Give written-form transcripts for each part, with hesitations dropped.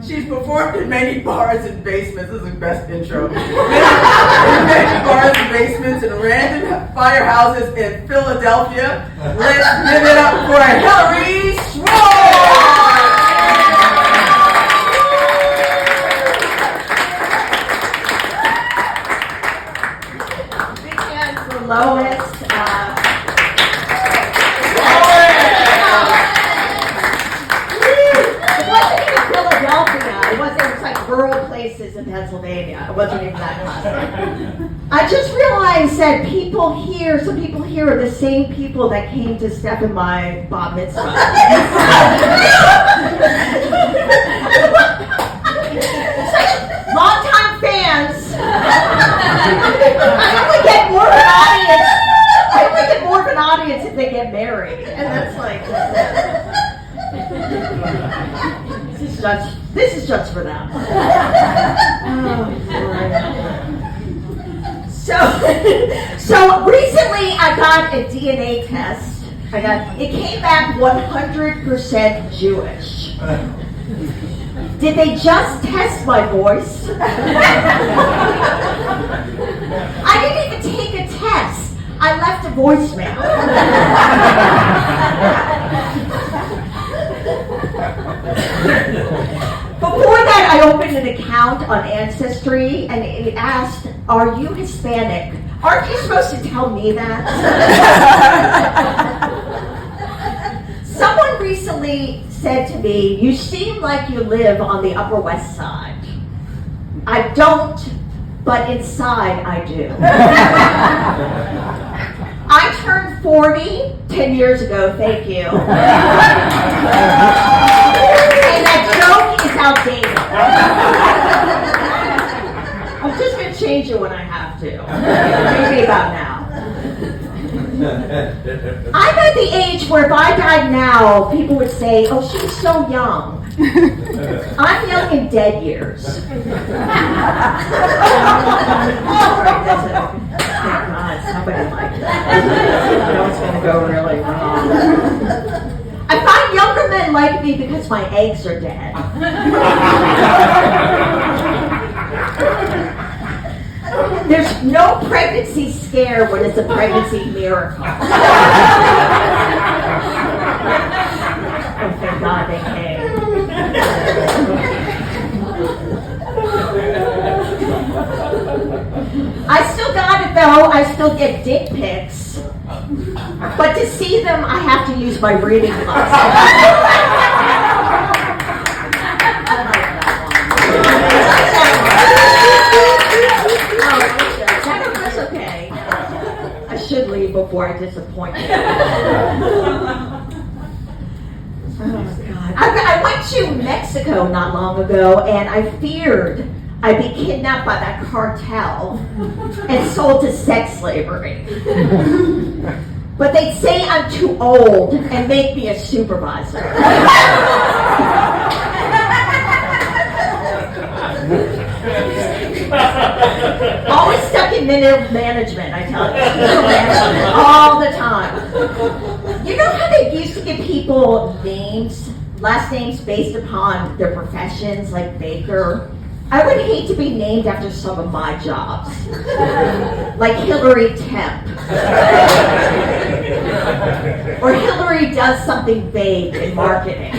She's performed in many bars and basements. This is the best intro. In many bars and basements and random firehouses in Philadelphia. Let's give it up for Hilary Schwartz! Big hand for Lois. Rural places in Pennsylvania. It wasn't even that classic. I just realized that some people here are the same people that came to step in my bat mitzvah. Long-time fans. I only get more of an audience if they get married. And that's like, this is just for them. So recently I got a DNA test. It came back 100% Jewish. Did they just test my voice? I didn't even take a test. I left a voicemail. Before that, I opened an account on Ancestry, and it asked, "Are you Hispanic?" Aren't you supposed to tell me that? Someone recently said to me, "You seem like you live on the Upper West Side." I don't, but inside I do. I turned 40 10 years ago, thank you. And that joke is outdated. I'm just going to change it when I have to. Maybe about now. I'm at the age where if I died now, people would say, "Oh, she was so young." I'm young in dead years. Thank God, somebody liked that. I know it's going to go really wrong. I find younger men like me because my eggs are dead. There's no pregnancy scare when it's a pregnancy miracle. Oh, thank God they came. I still got it though. I still get dick pics. But to see them, I have to use my reading glasses. That's okay. I should leave before I disappoint you. Oh God. I went to Mexico not long ago, and I feared I'd be kidnapped by that cartel and sold to sex slavery. But they'd say I'm too old and make me a supervisor. Always stuck in middle management, I tell you. Middle management, all the time. You know how they used to give people names, last names based upon their professions, like baker? I would hate to be named after some of my jobs, like Hilary Temp, or Hilary does something vague in marketing.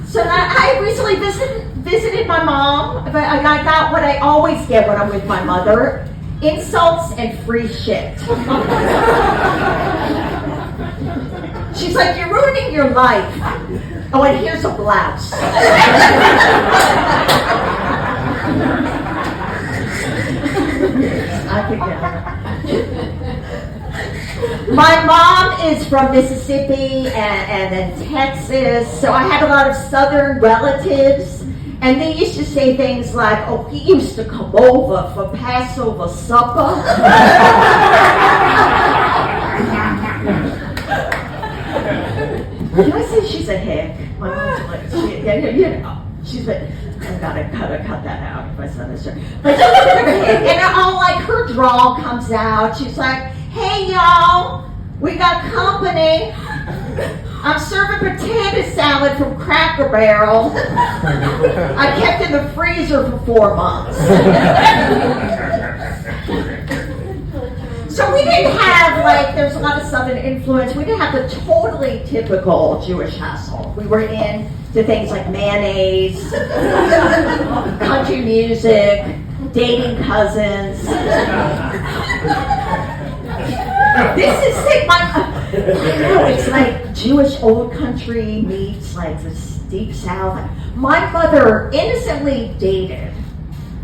So I recently visited my mom, but I got what I always get when I'm with my mother: insults and free shit. She's like, "You're ruining your life. Oh, and here's a blouse." I forget. My mom is from Mississippi and then Texas, so I had a lot of Southern relatives, and they used to say things like, "Oh, he used to come over for Passover supper." Can I say she's a hick? My mom's like, she's like, I gotta cut that out if I said this. But she's a bit of a hick, and all like her drawl comes out. She's like, "Hey y'all, we got company." a potato salad from Cracker Barrel I kept in the freezer for 4 months. So we didn't have, there's a lot of Southern influence. We didn't have the totally typical Jewish household. We were into things like mayonnaise, country music, dating cousins. This is it's like Jewish old country meets like the deep South. My mother innocently dated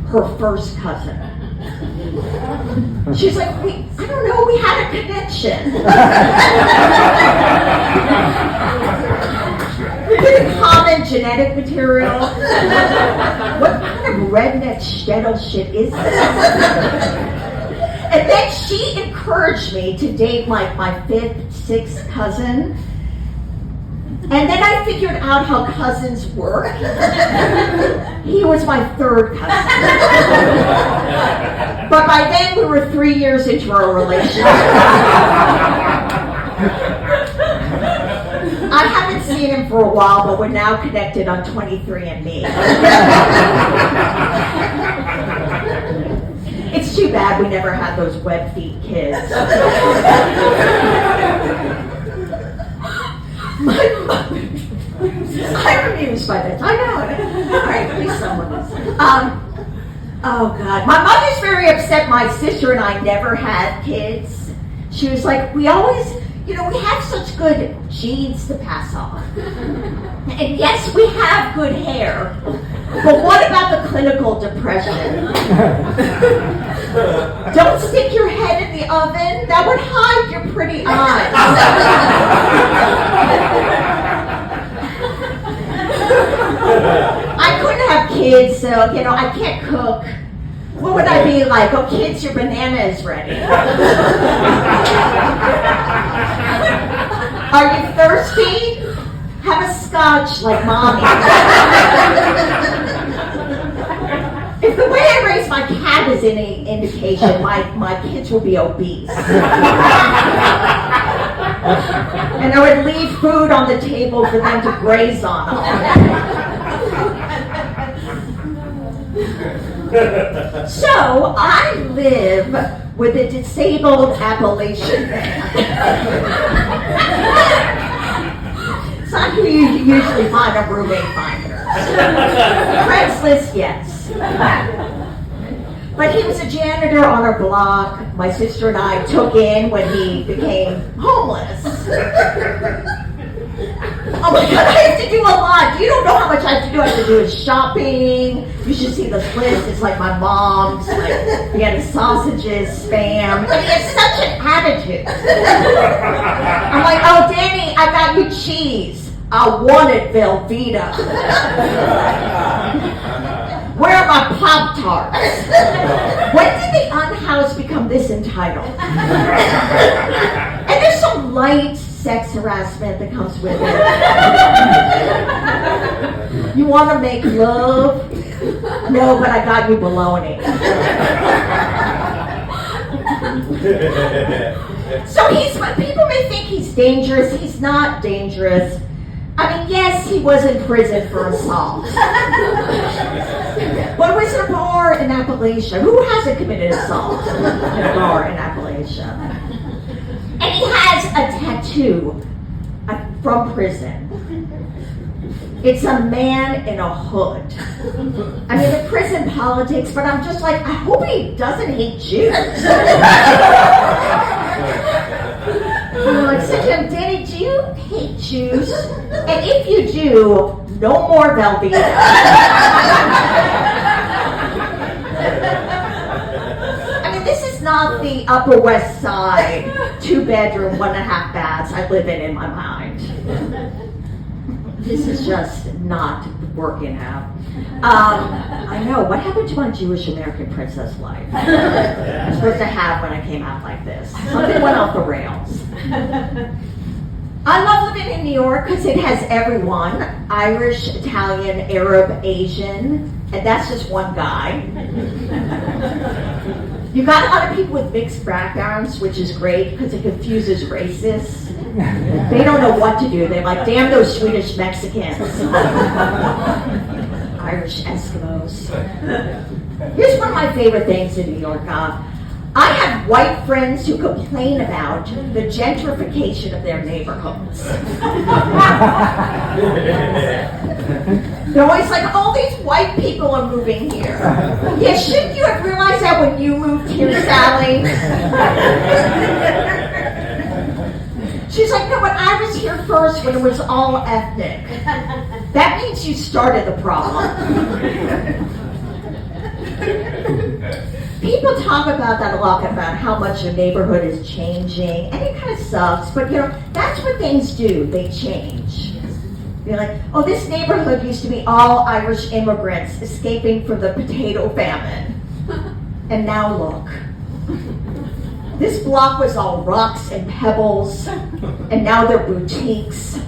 her first cousin. She's like, I don't know, we had a connection. We did common genetic material. What kind of redneck shtetl shit is this? And then she encouraged me to date my 5th, 6th cousin. And then I figured out how cousins work. He was my 3rd cousin. But by then we were 3 years into our relationship. I haven't seen him for a while, but we're now connected on 23andMe. It's too bad we never had those web feet kids. My mother. I'm amused by this. I know. All right, please someone listen. Oh God, my mother's very upset. My sister and I never had kids. She was like, we always, we have such good genes to pass on. And yes, we have good hair. But what about the clinical depression? Don't stick your head in the oven. That would hide your pretty eyes. I couldn't have kids, so, I can't cook. What would I be like? Oh, kids, your banana is ready. Are you thirsty? Have a scotch like mommy. If the way I raise my cat is any indication, my kids will be obese. And I would leave food on the table for them to graze on all day. So I live with a disabled Appalachian man. It's not who you usually find on roommate finders. Craigslist, yes. But he was a janitor on our block. My sister and I took in when he became homeless. Oh my God, I have to do a lot. You don't know how much I have to do. I have to do his shopping. You should see this list. It's like my mom's. We had sausages, Spam. I mean, it's such an attitude. I'm like, oh, Danny, I got you cheese. I wanted Velveeta. Where are my Pop-Tarts? When did the unhoused become this entitled? And there's some light sex harassment that comes with it. You want to make love? No, but I got you bologna. So people may think he's dangerous. He's not dangerous. I mean, yes, he was in prison for assault. But it was in a bar in Appalachia. Who hasn't committed assault in a bar in Appalachia? And he has a tattoo from prison. It's a man in a hood. I mean, the prison politics, but I'm just like, I hope he doesn't hate Jews. I said to him, Danny, do you hate Jews? And if you do, no more Velveeta. I mean, this is not the Upper West Side, 2-bedroom, 1.5 baths I live in my mind. This is just not working out. I know, what happened to my Jewish American princess life? I was supposed to have when I came out like this. Something went off the rails. I love living in New York because it has everyone. Irish, Italian, Arab, Asian, and that's just one guy. You got a lot of people with mixed backgrounds, which is great because it confuses racists. They don't know what to do. They're like, damn those Swedish Mexicans. Irish Eskimos. Here's one of my favorite things in New York. I have white friends who complain about the gentrification of their neighborhoods. They're always like, all these white people are moving here. Yeah, shouldn't you have realized that when you moved here, Sally? She's like, no, but I was here first when it was all ethnic. That means you started the problem. People talk about that a lot, about how much your neighborhood is changing, and it kind of sucks, but that's what things do, they change. You're like, oh, this neighborhood used to be all Irish immigrants escaping from the potato famine. And now look. This block was all rocks and pebbles, and now they're boutiques.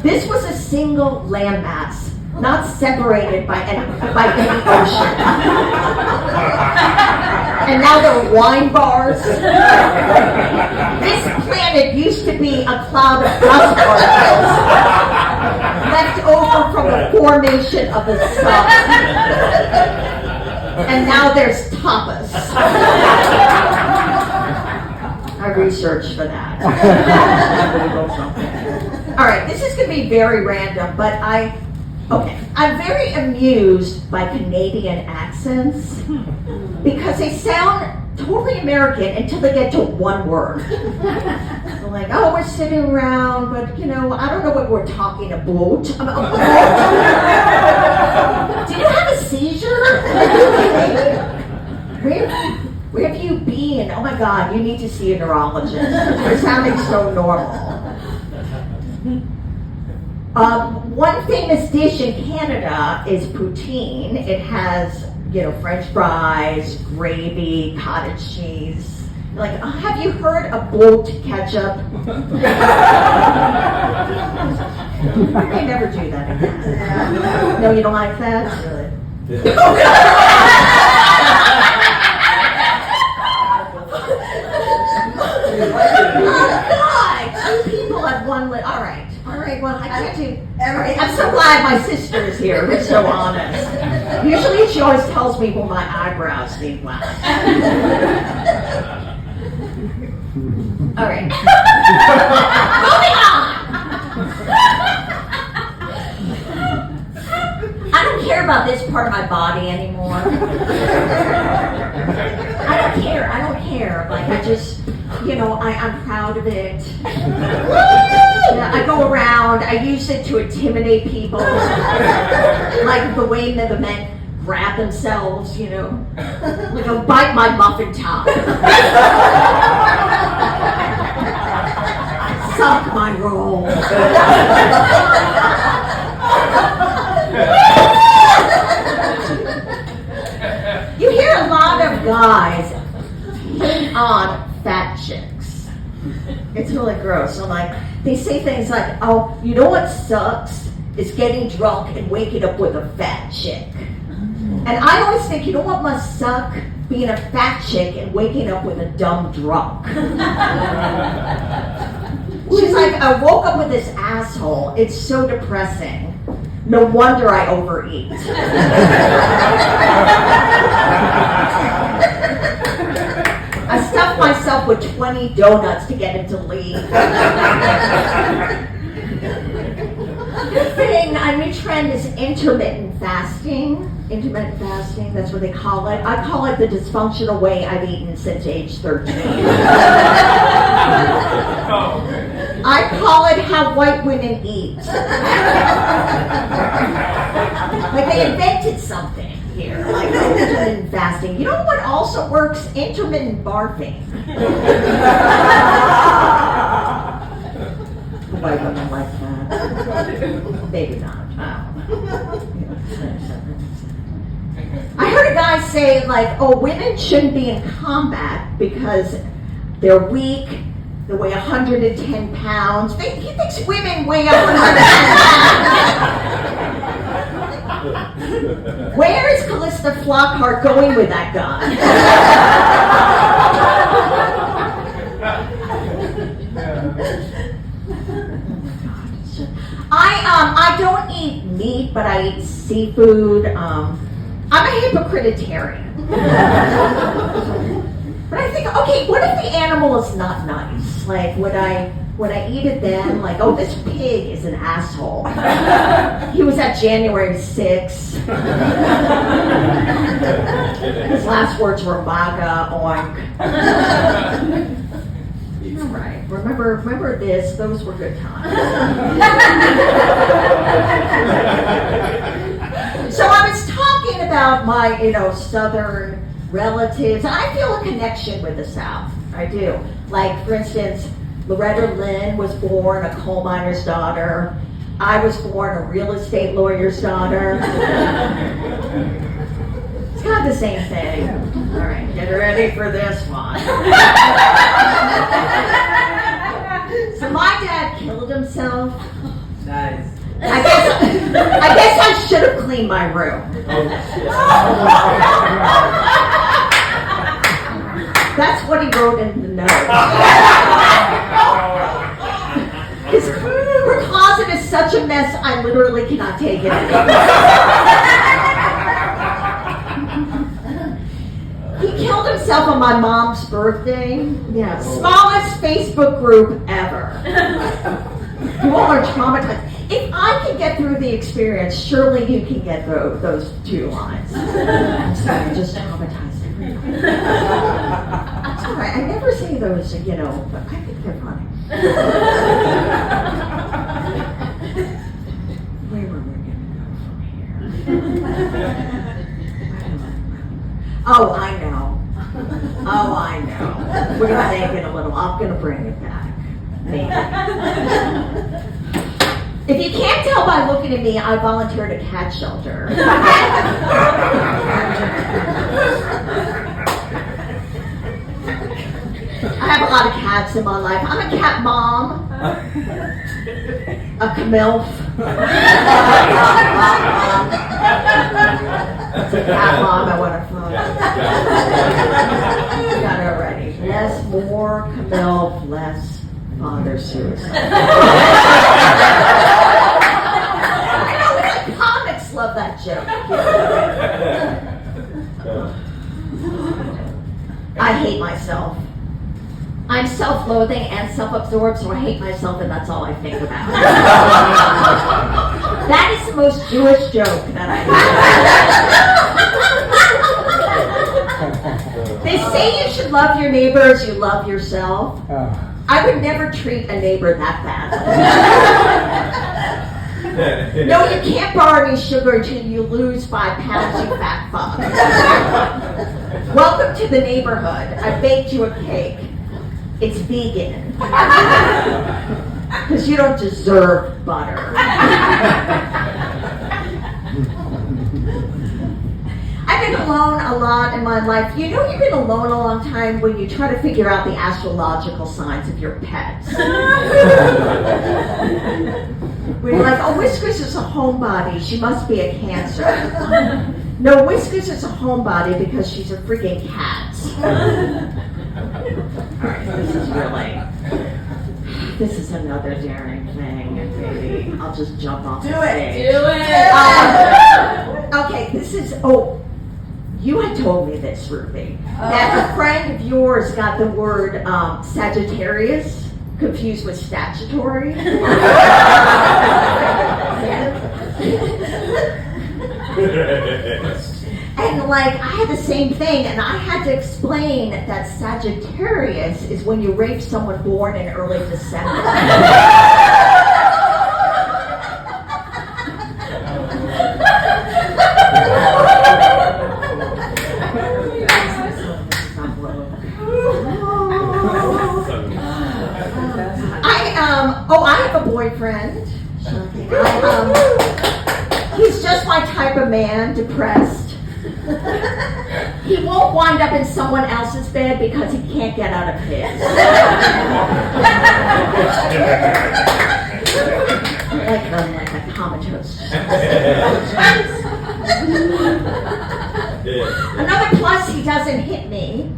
This was a single landmass, not separated by any ocean. And now there are wine bars. This planet used to be a cloud of dust particles left over from the formation of the sun. And now there's tapas. I researched for that. All right, this is going to be very random, but I'm very amused by Canadian accents because they sound totally American until they get to one word. They're like, oh, we're sitting around, but I don't know what we're talking about. Did you have a seizure? Where have you been? Oh my God, you need to see a neurologist. You're sounding so normal. One famous dish in Canada is poutine. It has, French fries, gravy, cottage cheese. Like, have you heard of boat ketchup? They never do that again. No, you don't like that? Oh God! Two people at one list. All right, well, I can't do. I'm so glad my sister is here. We're so honest. Usually she always tells me, well, my eyebrows need wax. All right. Moving on! I don't care about this part of my body anymore. I don't care. Like, I just, I'm proud of it. I go around, I use it to intimidate people. Like the way that the men grab themselves, Like, bite my muffin top. Suck my roll. You hear a lot of guys on fat chicks. It's really gross. So they say things like, oh, you know what sucks? Is getting drunk and waking up with a fat chick. And I always think, you know what must suck? Being a fat chick and waking up with a dumb drunk. She's like, I woke up with this asshole. It's so depressing. No wonder I overeat. I stuffed myself with 20 donuts to get him to leave. A new trend is intermittent fasting. Intermittent fasting, that's what they call it. I call it the dysfunctional way I've eaten since age 13. I call it how white women eat. Like they invented something here, like intermittent fasting. You know what also works? Intermittent barfing. White women like that. Maybe not. I heard a guy say, like, oh, women shouldn't be in combat because they're weak, they weigh 110 pounds. He thinks women weigh 110 pounds. Where is Callista Flockhart going with that guy? I don't eat meat, but I eat seafood. I'm a hypocritearian. But I think, okay, what if the animal is not nice? Like, would I eat it then? Like, oh, this pig is an asshole. He was at January 6th. His last words were MAGA, oink. All right. Remember this? Those were good times. So I was talking about my, Southern relatives. I feel a connection with the South. I do. Like, for instance, Loretta Lynn was born a coal miner's daughter. I was born a real estate lawyer's daughter. It's kind of the same thing. All right, get ready for this one. So my dad killed himself. Nice. I guess I should have cleaned my room. That's what he wrote in the note. Her closet is such a mess, I literally cannot take it anymore. He killed himself on my mom's birthday. Yeah, smallest Facebook group ever. You all are traumatized. If I can get through the experience, surely you can get through those 2 lines. I'm sorry, just traumatized everyone. It's all right. I never say those, but I think they're funny. Where were we going to go from here? Oh, I know. We're going to make it a little. I'm going to bring it back. Maybe. If you can't tell by looking at me, I volunteered a cat shelter. I have a lot of cats in my life. I'm a cat mom, a camilf. It's a cat mom I want to fuck. Got it already. More camilf, less father suicide. Comics love that joke. I hate myself. I'm self-loathing and self-absorbed, so I hate myself, and that's all I think about. That is the most Jewish joke that I hear. They say you should love your neighbor as you love yourself. I would never treat a neighbor that badly. No, you can't borrow any sugar until you lose 5 pounds, you fat fuck. Welcome to the neighborhood. I baked you a cake. It's vegan. Because you don't deserve butter. I've been alone a lot in my life. You've been alone a long time when you try to figure out the astrological signs of your pets. When you're like, oh, Whiskers is a homebody. She must be a Cancer. No, Whiskers is a homebody because she's a freaking cat. Alright, this is another daring thing, baby. I'll just jump off the stage. Do it! Okay, this is, you had told me this, Ruby, that a friend of yours got the word Sagittarius confused with statutory. And I had the same thing, and I had to explain that Sagittarius is when you rape someone born in early December. I have a boyfriend. He's just my type of man, depressed. He won't wind up in someone else's bed because he can't get out of his. like a comatose. Another plus, he doesn't hit me.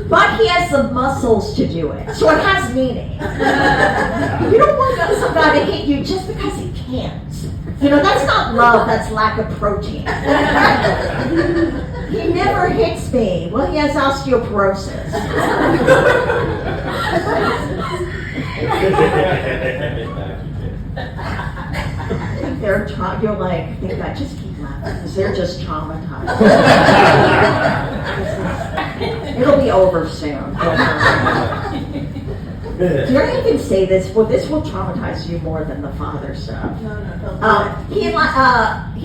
But he has the muscles to do it, so it has meaning. You don't want some guy to hit you just because he can't. You know, that's not love, that's lack of protein. He never hits me. Well, he has osteoporosis. You're like, think that, just keep laughing, because they're just traumatized. It'll be over soon. Did I even say this? Well, this will traumatize you more than the father stuff. No. He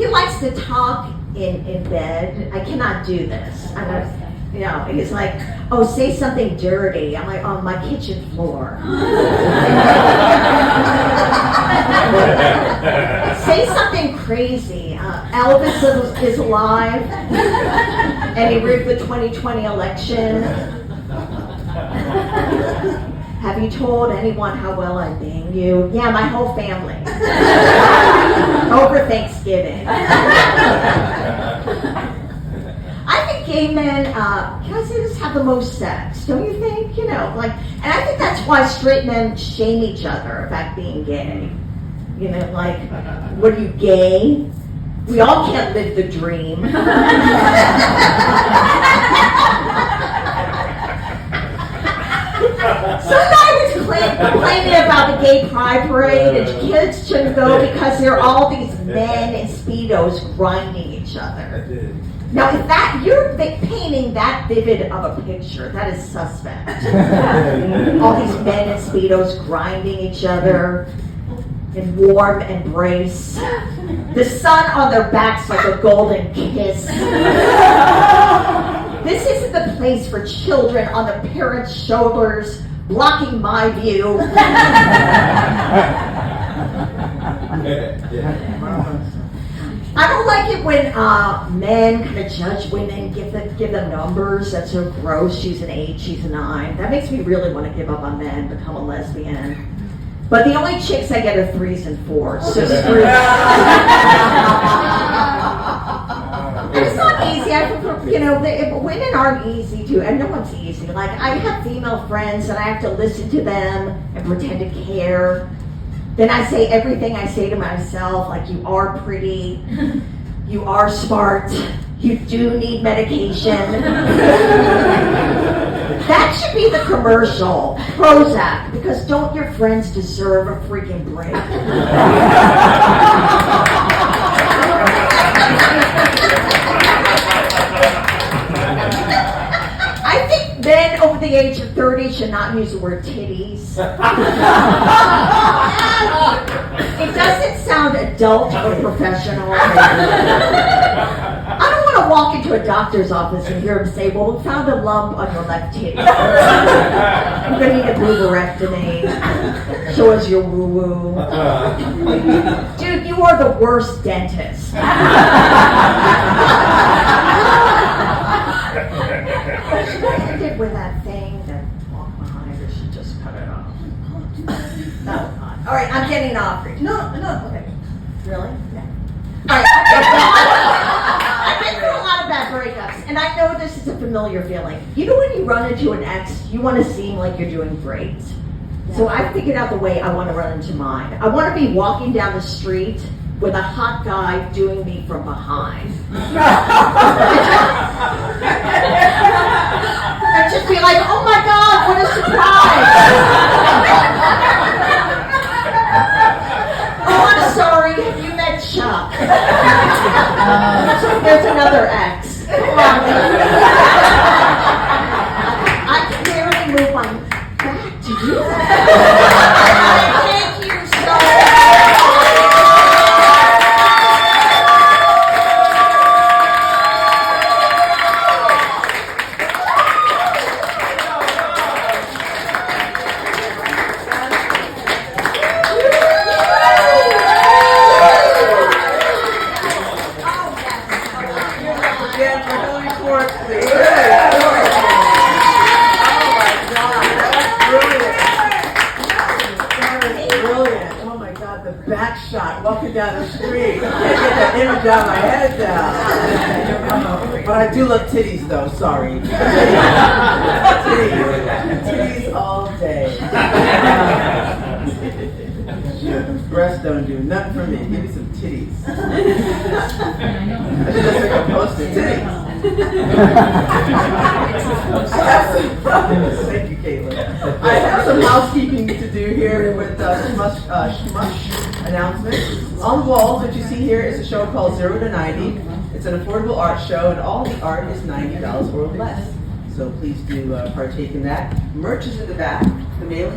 likes to talk in bed. I cannot do this. He's like, oh, say something dirty. I'm like, on my kitchen floor. Say something crazy. Elvis is alive, and he rigged the 2020 election. Have you told anyone how well I bang you? Yeah, my whole family. Over Thanksgiving. I think gay men, can I say this, have the most sex, don't you think? You know, like, and I think that's why straight men shame each other about being gay. You know, like, what are you, gay? We all can't live the dream. Some guy was complaining about the gay pride parade and kids shouldn't go because there are all these men in Speedos grinding each other. Now, if you're painting that vivid of a picture, that is suspect. All these men in Speedos grinding each other in warm embrace. The sun on their backs like a golden kiss. This isn't the place for children on the parents' shoulders, blocking my view. I don't like it when men kind of judge women, give them numbers. That's so gross. She's an 8, she's a 9. That makes me really want to give up on men, become a lesbian. But the only chicks I get are 3s and 4s. So screw It's not easy. Women aren't easy to, and no one's easy. Like, I have female friends and I have to listen to them and pretend to care. Then I say everything I say to myself, like, you are pretty, you are smart, you do need medication. That should be the commercial, Prozac, because don't your friends deserve a freaking break? I think men over the age of 30 should not use the word titties. It doesn't sound adult or professional. I don't want to walk into a doctor's office and hear him say, well, we found a lump on your left titty. You're going to need a booberectomy. Show us your woo-woo. Dude, you are the worst dentist. What I did with that thing that walked behind her, she just cut it off. No. All right, I'm getting off. No, okay. Really? Yeah. All right. I've been through a lot of bad breakups, and I know this is a familiar feeling. You know when you run into an ex, you want to seem like you're doing great. So I figured out the way I want to run into mine. I want to be walking down the street with a hot guy doing me from behind. And just be like, oh my God, what a surprise! Oh, I'm sorry, have you met Chuck? There's another ex. I can barely move my back to do that. Thank you so much. Again for Hilary Schwartz, please. Oh my God, that was brilliant. the back shot, walking down the street. I can't get that image out of my head now. But I do love titties, though. Sorry. Titties all day. Breasts don't do nothing for me. Give me some titties. I should just make a poster. Titties. Thank you, Caitlin. I have some housekeeping to do here with SMUSH announcements. On the walls, what you see here is a show called 0 to 90. It's an affordable art show, and all the art is $90 or less. So please do partake in that. Merch is in the back. The mailing